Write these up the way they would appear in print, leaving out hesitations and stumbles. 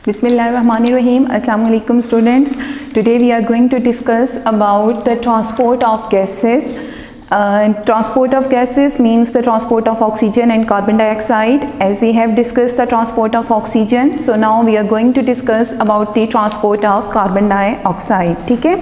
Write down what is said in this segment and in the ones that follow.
Bismillahirrahmanirrahim. Assalamu alaikum students. Today we are going to discuss about the transport of gases. Transport of gases means the transport of oxygen and carbon dioxide. As we have discussed the transport of oxygen, so now we are going to discuss about the transport of carbon dioxide. ठीक है?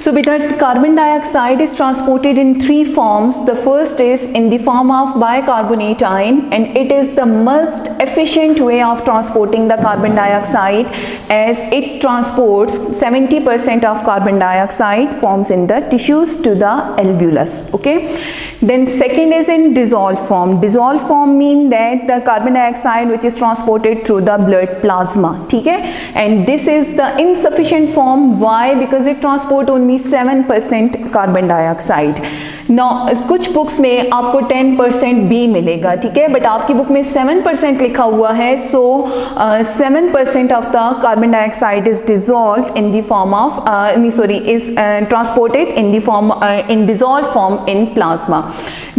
So beta, carbon dioxide is transported in three forms. The first is in the form of bicarbonate ion, and it is the most efficient way of transporting the carbon dioxide, as it transports 70% of carbon dioxide forms in the tissues to the alveolus. Okay. Then second is in dissolved form. Dissolved form mean that the carbon dioxide which is transported through the blood plasma. ठीक है? And this is the insufficient form. Why? Because it transport only 7% carbon dioxide. कुछ books में आपको 10% भी मिलेगा, ठीक है, but आपकी बुक में 7% लिखा हुआ है. सो 7% of the carbon dioxide is dissolve in the form of is transported in the form in dissolve form in plasma.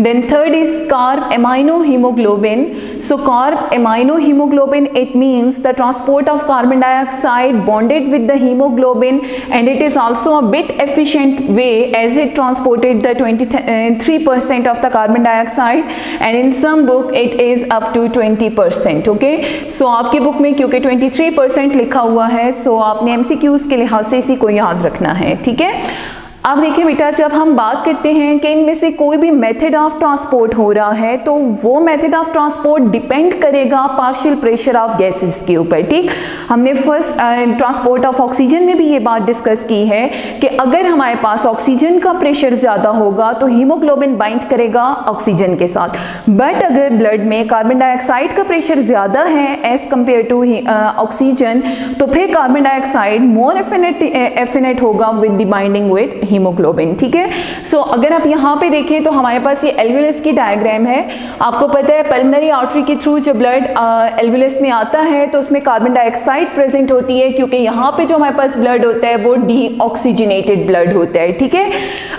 Then third is carb amino hemoglobin. So carb amino hemoglobin, it means the transport of carbon dioxide bonded with the hemoglobin, and it is also a bit efficient way as it transported the 23% of the carbon dioxide, and in some book it is up to 20%. Okay, so आपकी book में क्योंकि 23% लिखा हुआ है, so आपने MCQs के लिहाज से इसी को याद रखना है. ठीक है. अब देखिए बेटा, जब हम बात करते हैं कि इनमें से कोई भी मेथड ऑफ ट्रांसपोर्ट हो रहा है, तो वो मेथड ऑफ ट्रांसपोर्ट डिपेंड करेगा पार्शियल प्रेशर ऑफ गैसेस के ऊपर. ठीक, हमने फर्स्ट ट्रांसपोर्ट ऑफ ऑक्सीजन में भी ये बात डिस्कस की है कि अगर हमारे पास ऑक्सीजन का प्रेशर ज़्यादा होगा तो हीमोग्लोबिन बाइंड करेगा ऑक्सीजन के साथ. बट अगर ब्लड में कार्बन डाइऑक्साइड का प्रेशर ज़्यादा है एज कम्पेयर टू ऑक्सीजन, तो फिर कार्बन डाइऑक्साइड मोर एफिनेट होगा with the binding with haemoglobin. ठीक है. सो अगर आप यहाँ पे देखें तो हमारे पास ये एल्वुलस की डायग्राम है. आपको पता है पल्मोनरी आर्टरी के थ्रू जब ब्लड एल्वुलस में आता है तो उसमें कार्बन डाइऑक्साइड प्रेजेंट होती है, क्योंकि यहाँ पे जो हमारे पास ब्लड होता है वो डीऑक्सीजनेटेड ब्लड होता है. ठीक है.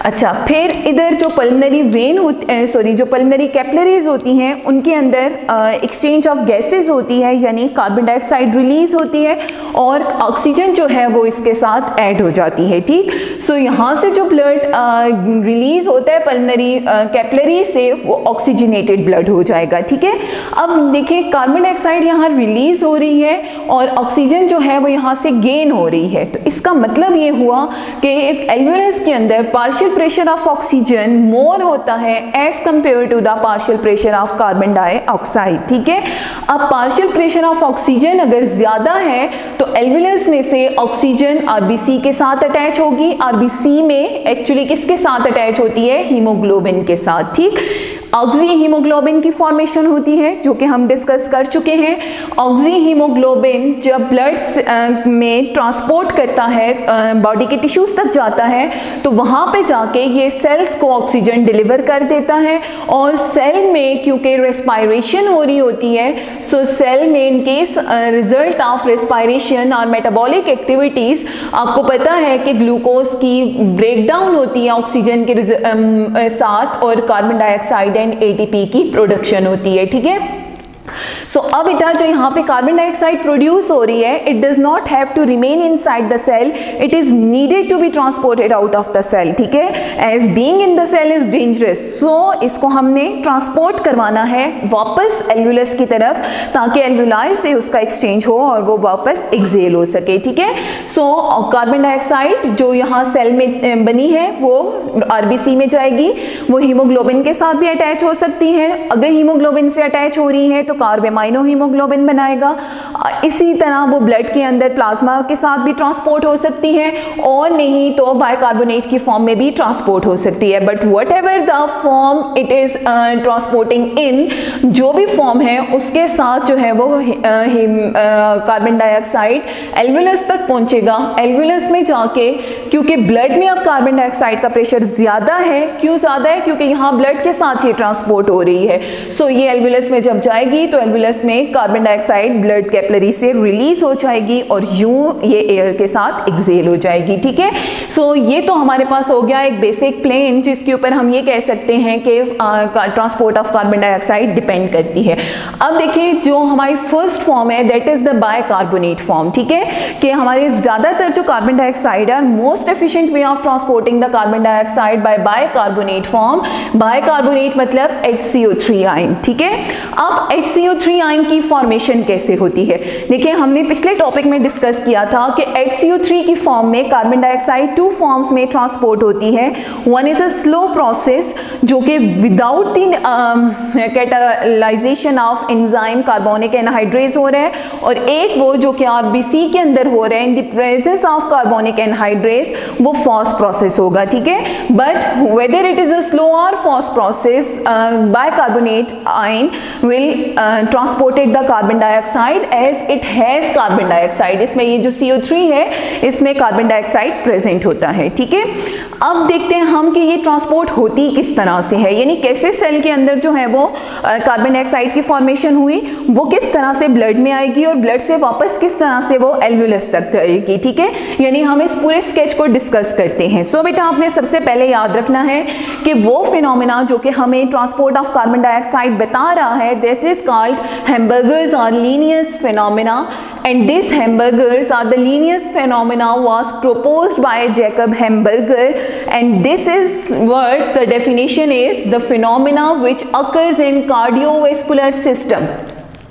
अच्छा, फिर इधर जो पल्मोनरी वेन होती जो पल्मोनरी कैपिलरीज होती हैं उनके अंदर एक्सचेंज ऑफ गैसेज होती है, यानी कार्बन डाइऑक्साइड रिलीज होती है और ऑक्सीजन जो है वो इसके साथ ऐड हो जाती है. ठीक. सो यहाँ से जो ब्लड रिलीज होता है पल्मोनरी कैपिलरी से वो ऑक्सीजनेटेड ब्लड हो जाएगा. ठीक है. अब देखिए कार्बन डाइऑक्साइड यहाँ रिलीज हो रही है और ऑक्सीजन जो है वो यहाँ से गेन हो रही है. तो इसका मतलब ये हुआ कि एक एल्वुलस के अंदर partial pressure of oxygen more होता है as compared to the partial pressure of carbon dioxide. ठीक है. अब पार्शियल प्रेशर ऑफ ऑक्सीजन अगर ज्यादा है तो एल्वुलस में से ऑक्सीजन आरबीसी के साथ अटैच होगी. आरबीसी में एक्चुअली किसके साथ अटैच होती है? हीमोग्लोबिन के साथ. ठीक. ऑक्सी हीमोग्लोबिन की फॉर्मेशन होती है जो कि हम डिस्कस कर चुके हैं. ऑक्सी हीमोग्लोबिन जब ब्लड में ट्रांसपोर्ट करता है, बॉडी के टिश्यूज तक जाता है, तो वहाँ पे जाके ये सेल्स को ऑक्सीजन डिलीवर कर देता है. और सेल में क्योंकि रेस्पायरेशन हो रही होती है, सो सेल में in case result of respiration और मेटाबॉलिक एक्टिविटीज़, आपको पता है कि ग्लूकोज की ब्रेकडाउन होती है ऑक्सीजन के साथ और कार्बन डाइऑक्साइड एटीपी की प्रोडक्शन होती है. ठीक है. सो अब बेटा जो यहाँ पे कार्बन डाइऑक्साइड प्रोड्यूस हो रही है, it does not have to remain inside the cell, it is needed to be transported out of the cell. ठीक है. As being in the cell is dangerous, so इसको हमने ट्रांसपोर्ट करवाना है वापस एल्वुलस की तरफ, ताकि एल्वुलाई से उसका एक्सचेंज हो और वो वापस एक्सेल हो सके. ठीक है. सो कार्बन डाइऑक्साइड जो यहाँ सेल में बनी है वो आरबीसी में जाएगी. वो हीमोग्लोबिन के साथ भी अटैच हो सकती है. अगर हीमोग्लोबिन से अटैच हो रही है तो कार्ब एमाइनो हीमोग्लोबिन बनाएगा. इसी तरह वो ब्लड के अंदर प्लाज्मा के साथ भी ट्रांसपोर्ट हो सकती है, और नहीं तो बाइकार्बोनेट की फॉर्म में भी ट्रांसपोर्ट हो सकती है. But whatever the form it is transporting in, जो भी फॉर्म है उसके साथ जो है वो कार्बन डाइऑक्साइड एल्वुलस तक पहुंचेगा. एल्वुलस में जाके, क्योंकि ब्लड में अब कार्बन डाइऑक्साइड का प्रेशर ज्यादा है. क्यों ज्यादा है? क्योंकि यहाँ ब्लड के साथ ये ट्रांसपोर्ट हो रही है. सो ये एल्वुलस में जब जाएगी तो एल्वुलस में carbon dioxide blood capillary capillary से रिलीज हो जाएगी और यूं ये एयर के साथ एक्सेल हो जाएगी, ठीक है। सो ये तो हमारे पास हो गया एक बेसिक प्लेन जिसके ऊपर हम ये कह सकते हैं कि transport of carbon dioxide depend करती है। अब देखिए जो हमारी फर्स्ट फॉर्म है that is the bicarbonate form, ठीक है, कि हमारे ज़्यादातर जो कार्बन डाइऑक्साइड है most efficient way of transporting the carbon dioxide by bicarbonate form. Bicarbonate मतलब HCO3 आयन, ठीक है। अब HCO3 आयन की फॉर्मेशन कैसे होती है, देखिए हमने पिछले टॉपिक में डिस्कस किया था कि HCO3 की फॉर्म में कार्बन डाइऑक्साइड टू फॉर्म्स में ट्रांसपोर्ट होती है। One is a slow process जो कि without the catalysation of enzyme carbonic anhydrase हो रहा है, और एक वो जो कि RBC के अंदर हो रहा है in the presence of carbonic anhydrase, वो फास्ट प्रोसेस होगा, ठीक है। But whether it is a slow और fast process, bicarbonate ion will transported the carbon dioxide as it has carbon dioxide. इसमें ये जो CO3 है इसमें कार्बन डाइऑक्साइड प्रेजेंट होता है, ठीक है। अब देखते हैं हम कि ये ट्रांसपोर्ट होती किस तरह से है, यानी कैसे सेल के अंदर जो है वो कार्बन डाइऑक्साइड की फॉर्मेशन हुई, वो किस तरह से ब्लड में आएगी और ब्लड से वापस किस तरह से वो एल्वुलस तक जाएगी, ठीक है। यानी हम इस पूरे स्केच को डिस्कस करते हैं। सो बेटा आपने सबसे पहले याद रखना है कि वो फिनोमेना जो कि हमें ट्रांसपोर्ट ऑफ कार्बन डाइऑक्साइड बता रहा है दैट इज कॉल्ड हैम्बर्गर्स और Linnaeus phenomena, and these hamburgers are the Linnaeus phenomena was proposed by Jacob Hamburger, and this is what the definition is, the phenomena which occurs in cardiovascular system।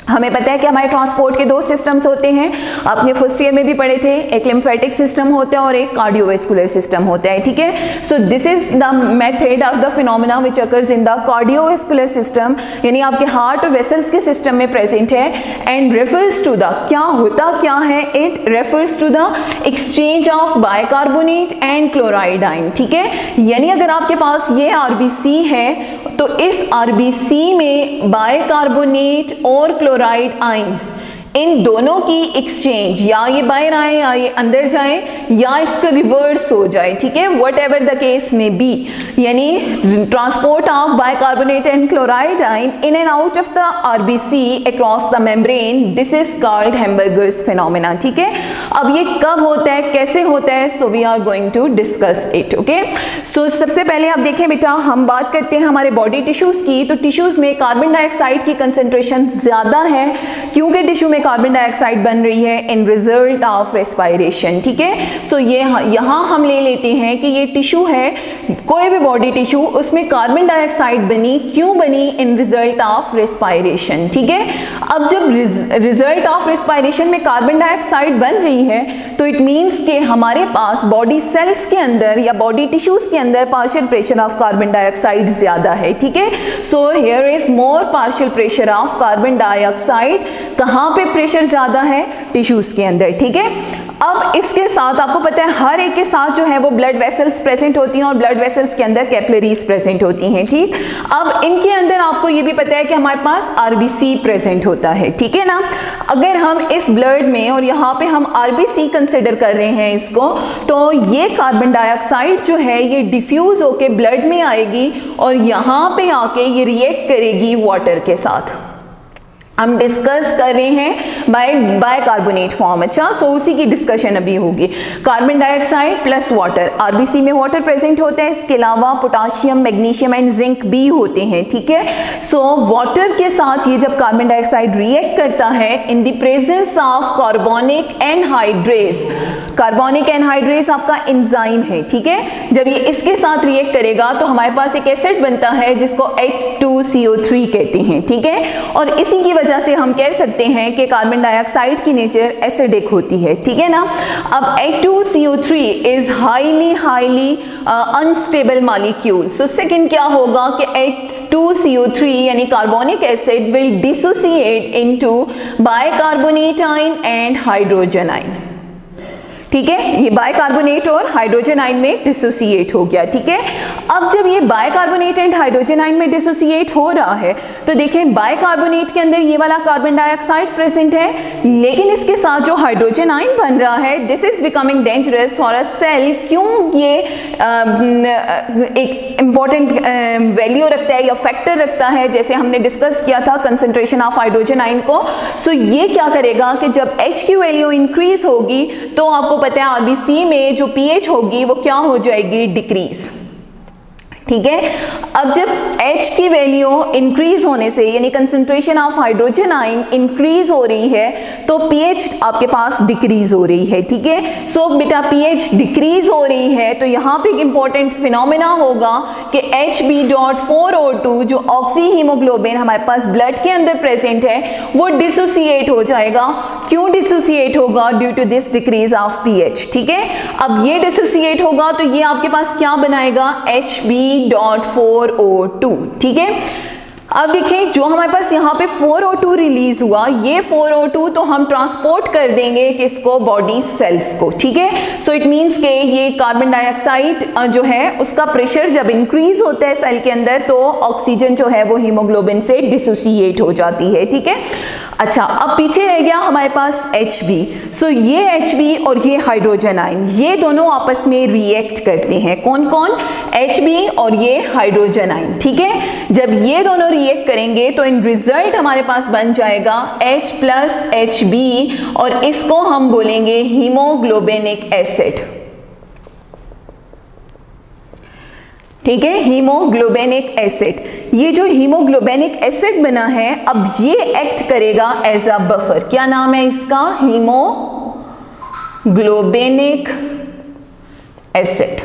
हमें पता है कि हमारे transport के दो systems होते हैं, आपने फर्स्ट ईयर में भी पढ़े थे, एक लिम्फेटिक सिस्टम होता है और एक कार्डियोवैस्कुलर सिस्टम होता है, ठीक है। So this is the method of the phenomena which occurs in the cardiovascular system, यानी आपके हार्ट और वेसल्स के सिस्टम में प्रेजेंट है, एंड रेफर्स टू द, क्या होता क्या है, it refers to the exchange of bicarbonate and chloride ion, ठीक है। यानी अगर आपके पास ये RBC है तो इस RBC में बायकार्बोनेट और क्लोराइड आयन, इन दोनों की एक्सचेंज, या ये बाहर आए या ये अंदर जाए या इसका रिवर्स हो जाए, ठीक है, whatever the case may be, यानी transport of bicarbonate and chloride ion in and out of the RBC across the membrane, this is called Hamburger's phenomena, ठीक है। अब ये कब होता है, कैसे होता है, so we are going to discuss it, okay. So सबसे पहले आप देखें बेटा, हम बात करते हैं हमारे बॉडी टिश्यूज की, तो टिश्यूज में कार्बन डाइऑक्साइड की कंसेंट्रेशन ज्यादा है क्योंकि टिश्यू में कार्बन डाइऑक्साइड बन रही है इन रिजल्ट ऑफ रेस्पिरेशन, ठीक है। सो ये यहाँ हम ले लेते हैं कि ये टिश्यू है, कोई भी बॉडी टिश्यू, उसमें कार्बन डाइऑक्साइड बनी, क्यों बनी, इन रिजल्ट ऑफ रेस्पिरेशन, ठीक है। अब जब रिजल्ट ऑफ रेस्पिरेशन में कार्बन डाइऑक्साइड बन रही है तो इट मीन्स कि हमारे पास बॉडी सेल्स के अंदर या बॉडी टिश्यूज के अंदर partial pressure of carbon dioxide ज्यादा है, ठीक है। So here is more partial pressure of carbon dioxide, कहाँ पे प्रेशर ज्यादा है, टिश्यूज के अंदर, ठीक है। अब इसके साथ आपको पता है हर एक के साथ जो है वो ब्लड वेसल्स प्रेजेंट होती हैं और ब्लड वेसल्स के अंदर कैपिलरीज प्रेजेंट होती हैं, ठीक। अब इनके अंदर आपको ये भी पता है कि हमारे पास RBC प्रेजेंट होता है, ठीक है ना। अगर हम इस ब्लड में, और यहाँ पे हम RBC कंसिडर कर रहे हैं इसको, तो ये कार्बन डाइऑक्साइड जो है ये डिफ्यूज होके ब्लड में आएगी और यहाँ पे आके ये रिएक्ट करेगी वाटर के साथ। हम डिस्कस कर रहे हैं बायकार्बोनेट फॉर्म, अच्छा, सो उसी की डिस्कशन अभी होगी। Carbon dioxide plus water, RBC में वाटर प्रेजेंट होता है, इसके अलावा पोटाशियम, मैग्नीशियम एंड जिंक भी होते हैं, ठीक है। सो वाटर के साथ ये जब कार्बन डाइऑक्साइड रिएक्ट करता है in the presence of carbonic anhydrase, carbonic anhydrase आपका एंजाइम है, ठीक है। जब ये इसके साथ रिएक्ट करेगा तो हमारे पास एक एसिड बनता है जिसको H2CO3 कहते हैं, ठीक है। और इसी की वजह से हम कह सकते हैं कि कार्बन डाइऑक्साइड की नेचर एसिडिक होती है, ठीक है ना। अब H2CO3 is highly unstable molecule, so second क्या होगा कि H2CO3 यानी carbonic acid will dissociate into bicarbonate ion and hydrogen ion, ठीक है, ये बाइकार्बोनेट और हाइड्रोजन आयन में डिसोसिएट हो गया। ठीक है, अब जब ये बाइकार्बोनेट एंड हाइड्रोजन आयन में डिसोसिएट हो रहा है तो देखें बाइकार्बोनेट के अंदर ये वाला कार्बन डाइऑक्साइड प्रेजेंट है, लेकिन इसके साथ जो हाइड्रोजन आयन बन रहा है this is becoming dangerous for a cell. क्यों? ये एक इंपॉर्टेंट वैल्यू रखता है या फैक्टर रखता है, जैसे हमने डिस्कस किया था कंसंट्रेशन ऑफ हाइड्रोजन आयन को। सो ये क्या करेगा कि जब H की वैल्यू इंक्रीज होगी तो आपको पता है आरबीसी में जो पीएच होगी वो क्या हो जाएगी? डिक्रीज। ठीक है, अब जब H की वैल्यू इंक्रीज होने से यानी concentration of hydrogen ion increase हो रही है तो pH आपके पास डिक्रीज हो रही है। ठीक है, सो बेटा pH डिक्रीज हो रही है तो यहाँ पे एक इंपॉर्टेंट फिनोमेना होगा कि Hb.4O2 जो ऑक्सी हीमोग्लोबिन हमारे पास ब्लड के अंदर प्रेजेंट है वो डिसोसिएट हो जाएगा। क्यों डिसोसिएट होगा? Due to this decrease of pH। ठीक है, अब ये डिसोसिएट होगा तो ये आपके पास क्या बनाएगा? Hb.4O2। ठीक है, अब देखिए जो हमारे पास यहाँ पे 4O2 रिलीज हुआ, ये 4O2 तो हम ट्रांसपोर्ट कर देंगे किसको? बॉडी सेल्स को। ठीक है, सो इट मींस के ये कार्बन डाइऑक्साइड जो है उसका प्रेशर जब इंक्रीज होता है सेल के अंदर तो ऑक्सीजन जो है वो हीमोग्लोबिन से डिसोसिएट हो जाती है। ठीक है, अच्छा अब पीछे रह गया हमारे पास Hb। सो ये Hb और ये हाइड्रोजन आयन ये दोनों आपस में रिएक्ट करते हैं। कौन कौन? Hb और ये हाइड्रोजन आयन। ठीक है, जब ये दोनों रिएक्ट करेंगे तो इन रिजल्ट हमारे पास बन जाएगा H प्लस Hb और इसको हम बोलेंगे हीमोग्लोबिनिक एसिड। ठीक है, हीमोग्लोबिनिक एसिड। ये जो हीमोग्लोबिनिक एसिड बना है अब ये एक्ट करेगा एज अ बफर। क्या नाम है इसका? Haemoglobinic acid.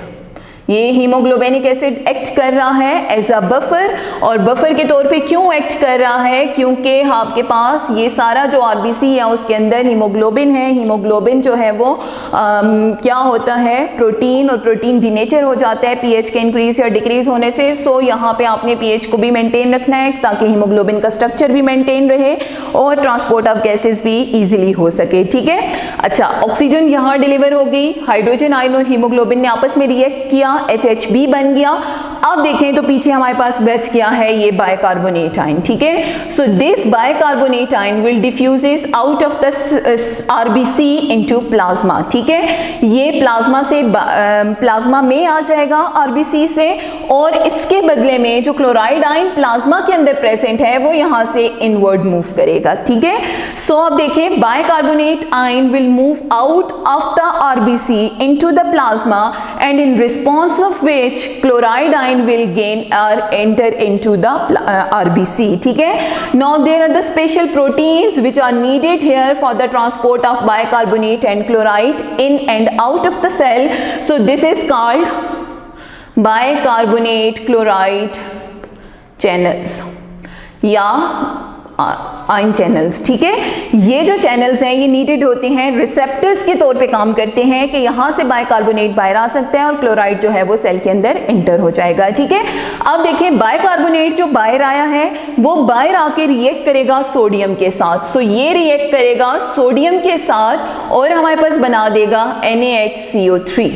ये हीमोग्लोबिनिक एसिड एक्ट कर रहा है एज अ बफर, और बफर के तौर पे क्यों एक्ट कर रहा है? क्योंकि आपके पास ये सारा जो आरबीसी है उसके अंदर हीमोग्लोबिन है। हीमोग्लोबिन जो है वो क्या होता है? प्रोटीन, और प्रोटीन डीनेचर हो जाता है पीएच के इंक्रीज या डिक्रीज होने से। सो यहाँ पे आपने पीएच को भी मेंटेन रखना है ताकि हीमोग्लोबिन का स्ट्रक्चर भी मेंटेन रहे और ट्रांसपोर्ट ऑफ गैसेज भी इजीली हो सके। ठीक है, अच्छा ऑक्सीजन यहाँ डिलीवर हो गई, हाइड्रोजन आयन और हीमोग्लोबिन ने आपस में रिएक्ट किया, HHB बन गया। अब देखें तो पीछे हमारे पास बच गया है ये बाइकार्बोनेट आयन। ठीक है, so this bicarbonate ion will diffuses out of the RBC into plasma. ठीक है, ये प्लाज्मा से प्लाज्मा में आ जाएगा आरबीसी से, और इसके बदले में जो क्लोराइड आयन प्लाज्मा के अंदर प्रेजेंट है वो यहाँ से इनवर्ड मूव करेगा। ठीक है, सो अब देखें bicarbonate ion will move out of the RBC into the plasma and in response of which chloride ion will gain or enter into the RBC. ठीक है, now there are the special proteins which are needed here for the transport of bicarbonate and chloride in and out of the cell. So this is called bicarbonate chloride channels या ion channels. ठीक है, ये जो channels हैं ये needed होते हैं, receptors के तौर पे काम करते हैं कि यहाँ से बाइकार्बोनेट बाहर आ सकता है और क्लोराइड जो है वो सेल के अंदर इंटर हो जाएगा। ठीक है, अब देखिए बाइकार्बोनेट जो बाहर आया है वो बाहर आके रिएक्ट करेगा सोडियम के साथ। सो ये रिएक्ट करेगा सोडियम के साथ और हमारे पास बना देगा NaHCO3।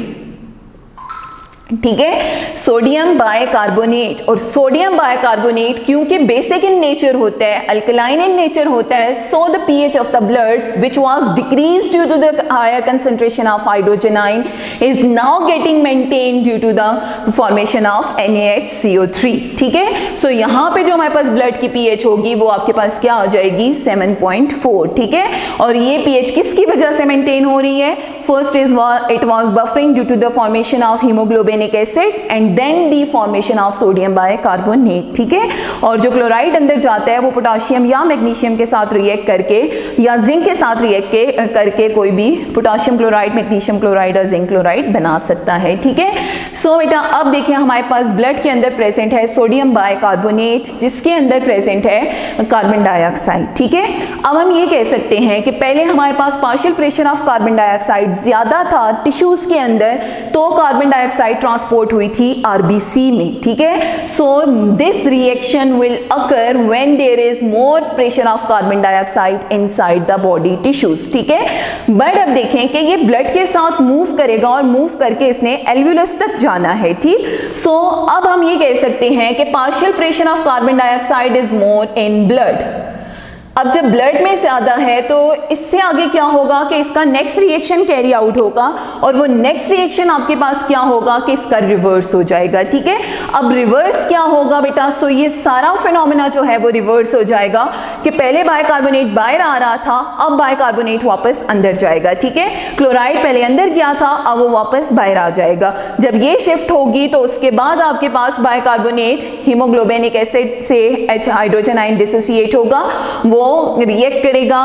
ठीक है, सोडियम बाइकार्बोनेट, और सोडियम बाइकार्बोनेट क्योंकि बेसिक इन नेचर होता है, अल्कलाइन इन नेचर होता है, so the pH of the blood which was decreased due to the higher concentration of hydrogen ion is now getting maintained due to the formation of NaHCO3। ठीक है, सो यहाँ पे जो हमारे पास ब्लड की pH होगी वो आपके पास क्या आ जाएगी? 7.4। ठीक है, और ये पीएच किसकी वजह से मेंटेन हो रही है? First is it was buffering due to the formation of hemoglobinic acid and then the formation of sodium bicarbonate. ठीक है, और जो क्लोराइड अंदर जाता है वो पोटाशियम या मैग्नीशियम के साथ रिएक्ट करके या जिंक के साथ रिएक्ट करके कोई भी पोटाशियम क्लोराइड, मैग्नीशियम क्लोराइड और जिंक क्लोराइड बना सकता है। ठीक है, सो बेटा अब देखिए हमारे पास ब्लड के अंदर प्रेजेंट है सोडियम बाइकार्बोनेट जिसके अंदर प्रेजेंट है कार्बन डाइऑक्साइड। ठीक है, अब हम ये कह सकते हैं कि पहले हमारे पास partial pressure of carbon dioxide dioxide ज्यादा था टिश्यूज के अंदर तो कार्बन डाइऑक्साइड ट्रांसपोर्ट हुई थी आरबीसी में, ठीक है। So this reaction will occur when there is more pressure of carbon dioxide inside the body tissues, ठीक है। बट अब देखें कि ये ब्लड के साथ मूव करेगा और मूव करके इसने एल्वुलस तक जाना है, ठीक। सो अब हम ये कह सकते हैं कि partial pressure of carbon dioxide is more in blood. अब जब ब्लड में ज्यादा है तो इससे आगे क्या होगा कि इसका नेक्स्ट रिएक्शन कैरी आउट होगा और वो नेक्स्ट रिएक्शन आपके पास क्या होगा कि इसका रिवर्स हो जाएगा, ठीक है। अब रिवर्स क्या होगा बेटा, सो ये सारा फिनोमेना जो है वो रिवर्स हो जाएगा कि पहले बाइकार्बोनेट बाहर आ रहा था, अब बाइकार्बोनेट वापस अंदर जाएगा, ठीक है। क्लोराइड पहले अंदर गया था, अब वो वापस बाहर आ जाएगा। जब ये शिफ्ट होगी तो उसके बाद आपके पास बाइकार्बोनेट हीमोग्लोबिनिक एसिड से H हाइड्रोजन आयन डिसोसिएट होगा, वो रिएक्ट करेगा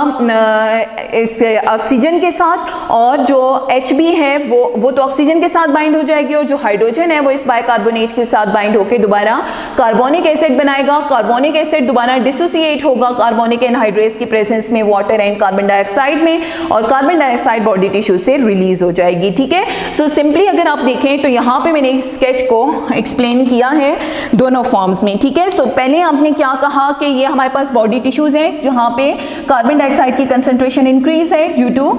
इस ऑक्सीजन के साथ और जो Hb है वो तो ऑक्सीजन के साथ बाइंड हो जाएगी और जो हाइड्रोजन है वो इस बाइकार्बोनेट के साथ बाइंड होकर दोबारा कार्बोनिक एसिड बनाएगा। कार्बोनिक एसिड दोबारा डिसोसिएट होगा कार्बोनिक एनहाइड्रेस की प्रेजेंस में वाटर एंड कार्बन डाइऑक्साइड में और कार्बन डाइऑक्साइड बॉडी टिश्यू से रिलीज हो जाएगी, ठीक है। सो सिंपली अगर आप देखें तो यहाँ पे मैंने स्केच को एक्सप्लेन किया है दोनों फॉर्म्स में, ठीक है। सो पहले आपने क्या कहा कि ये हमारे पास बॉडी टिश्यूज है जहां पे कार्बन डाइऑक्साइड की कंसंट्रेशन इंक्रीज है ड्यू टू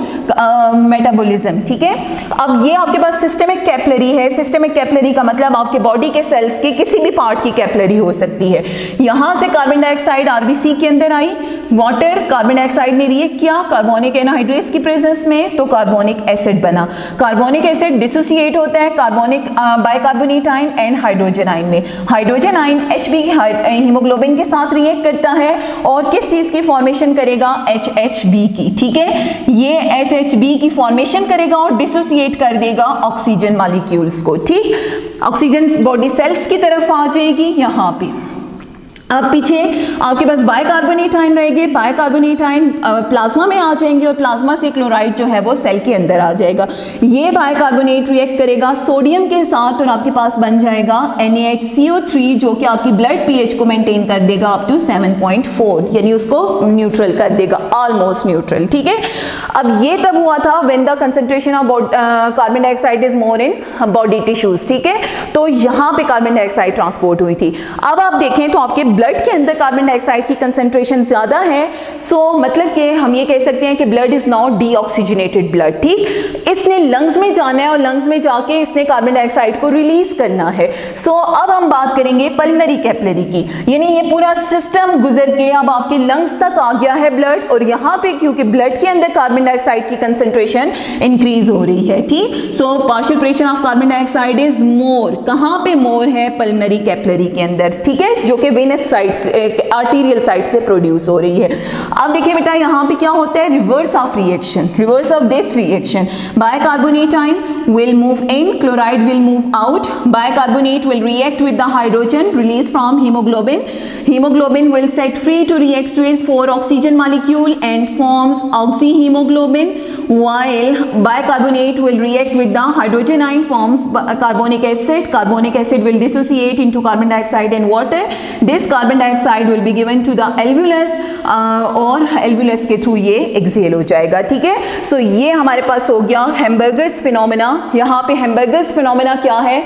मेटाबॉलिज्म, ठीक है। अब ये आपके पास सिस्टेमिक कैपिलरी है। सिस्टेमिक कैपिलरी का मतलब आपके बॉडी के सेल्स के किसी भी पार्ट की कैपिलरी हो सकती है। यहां से कार्बन डाइऑक्साइड आरबीसी के अंदर आई, वाटर कार्बन डाइऑक्साइड ने रिएक्ट किया कार्बोनिक एनहाइड्रेस की प्रेजेंस में तो कार्बोनिक एसिड बना। कार्बोनिक एसिड डिसोसिएट होता है carbonic bicarbonate ion and hydrogen ion में। हाइड्रोजन आयन Hb हीमोग्लोबिन के साथ रिएक्ट करता है और किस चीज की फॉर्मेशन करेगा, HHB की, ठीक है। ये HHB की फॉर्मेशन करेगा और डिसोसिएट कर देगा ऑक्सीजन मॉलिक्यूल्स को, ठीक। ऑक्सीजन बॉडी सेल्स की तरफ आ जाएगी यहाँ पे। अब पीछे आपके पास बाइकार्बोनेट आयन रहेंगे, बाइकार्बोनेट आयन प्लाज्मा में आ जाएंगे और प्लाज्मा से क्लोराइड जो है वो सेल के अंदर आ जाएगा। ये बाइकार्बोनेट रिएक्ट करेगा सोडियम के साथ और आपके पास बन जाएगा NaHCO3 जो कि आपकी ब्लड पीएच को मेंटेन कर देगा अप टू 7.4, यानी उसको न्यूट्रल कर देगा, ऑलमोस्ट न्यूट्रल, ठीक है। अब ये तब हुआ था when the concentration of carbon dioxide is more in body tissues, ठीक है। तो यहाँ पे कार्बन डाइऑक्साइड ट्रांसपोर्ट हुई थी। अब आप देखें तो आपके ब्लड के अंदर कार्बन डाइऑक्साइड की कंसंट्रेशन ज्यादा है, सो मतलब कि हम ये कह सकते हैं कि blood is now deoxygenated blood, ठीक। इसने लंग्स में जाना है और लंग्स में जाके इसने कार्बन डाइऑक्साइड को रिलीज करना है। सो अब हम बात करेंगे पल्मोनरी कैपिलरी की, यानी ये पूरा सिस्टम गुजर के अब आपके लंग्स तक आ गया है ब्लड और यहाँ पे क्योंकि ब्लड के अंदर कार्बन डाइऑक्साइड की कंसंट्रेशन इंक्रीज हो रही है, ठीक। So partial pressure of carbon dioxide is more, कहाँ पे मोर है, पल्मोनरी कैपिलरी के अंदर, ठीक है, जो कि वेनस साइड से आर्टीरियल साइड से प्रोड्यूस हो रही है। अब देखिए बेटा यहाँ पे क्या होता है, reverse of reaction, reverse of this reaction, bicarbonate ion will move in, chloride will move out, bicarbonate will react with the hydrogen released from hemoglobin. Hemoglobin will set free to react with 4 oxygen molecule and forms oxyhemoglobin, while bicarbonate will react with the hydrogen ion, forms carbonic acid. Carbonic acid will dissociate into carbon dioxide and water. This carbon dioxide will be given to the alveolus और alveolus के through ये exhale हो जाएगा, ठीक है। सो ये हमारे पास हो गया हैम्बर्गर्स फिनोमेना। यहाँ पे हैम्बर्गर्स फिनोमेना क्या है,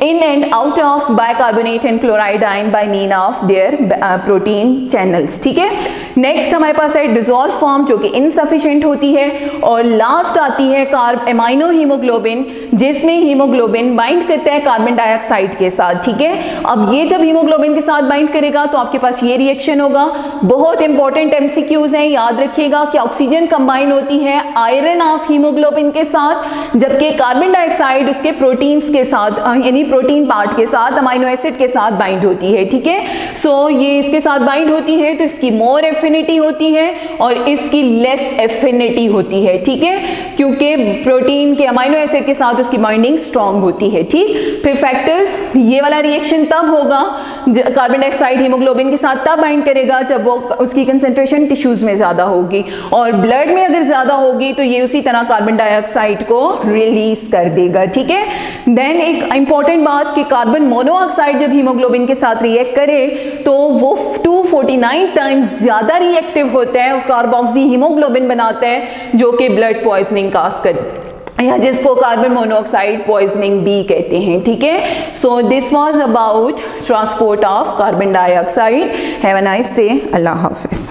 इन and out of bicarbonate and chloride ion bye mean of their protein channels, ठीक है। नेक्स्ट हमारे पास है डिसॉल्व फॉर्म जो कि इनसफिशिएंट होती है और लास्ट आती है एमाइनो हीमोग्लोबिन जिसमें हीमोग्लोबिन बाइंड करता है कार्बन डाइऑक्साइड के साथ, ठीक है। अब ये जब हीमोग्लोबिन के साथ बाइंड करेगा तो आपके पास ये रिएक्शन होगा। बहुत इंपॉर्टेंट एमसीक्यूज हैं, याद रखिएगा कि ऑक्सीजन कंबाइन होती है आयरन ऑफ हीमोग्लोबिन के साथ, जबकि कार्बन डाइऑक्साइड उसके प्रोटीन्स के साथ यानी प्रोटीन पार्ट के साथ अमाइनो एसिड के साथ बाइंड होती है, ठीक है। सो ये इसके साथ बाइंड होती है तो इसकी मोर एफिनिटी होती है और इसकी लेस एफिनिटी होती है, ठीक है, क्योंकि प्रोटीन के अमाइनो एसिड के साथ उसकी बाइंडिंग स्ट्रांग होती है, ठीक। फिर फैक्टर्स, ये वाला रिएक्शन तब होगा कार्बन डाइऑक्साइड हीमोग्लोबिन के साथ तब बाइंड करेगा जब वो उसकी कंसंट्रेशन टिश्यूज में ज्यादा होगी और ब्लड में अगर ज्यादा होगी तो ये उसी तरह कार्बन डाइऑक्साइड को रिलीज कर देगा, ठीक है। देन एक इंपॉर्टेंट बात कि कार्बन मोनोऑक्साइड जब हीमोग्लोबिन के साथ रिएक्ट करे तो वो 249 टाइम्स ज्यादा रिएक्टिव होता है और कार्बोक्सी हीमोग्लोबिन बनाता है जो कि ब्लड पॉइजनिंग या जिसको कार्बन मोनोऑक्साइड पॉइजनिंग भी कहते हैं, ठीक है। So this was about transport of carbon dioxide. Have a nice day. अल्लाह हाफिज़।